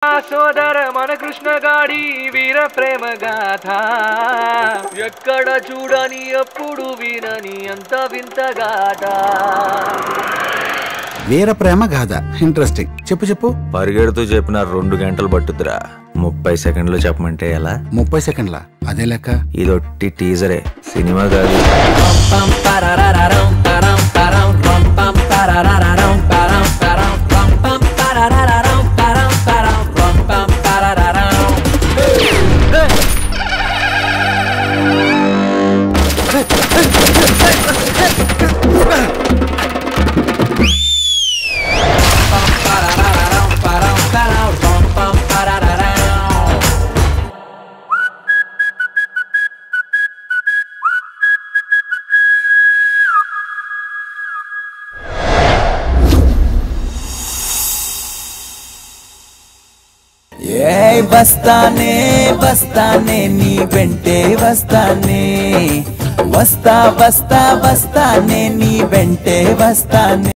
సోదర మన కృష్ణ గాడి వీర ప్రేమ గాథ ఎక్కడ చూడని ఎప్పుడు వినని అంత వింతగాట. వీర ప్రేమ గాథ ఇంట్రెస్టింగ్. చెప్పు చెప్పు. పరిగెడుతూ చెప్పిన 2 గంటలు పట్టుద్దురా. 30 సెకండ్లు చెప్పమంటే ఎలా? 30 సెకండ్ల అదే లెక్క. ఇదొట్టి టీజరే, సినిమా కాదు. వస్తానే వస్తానే నీ వెంటే వస్తానే, వస్తా వస్తా వస్తానే నీ వెంటే వస్తానే.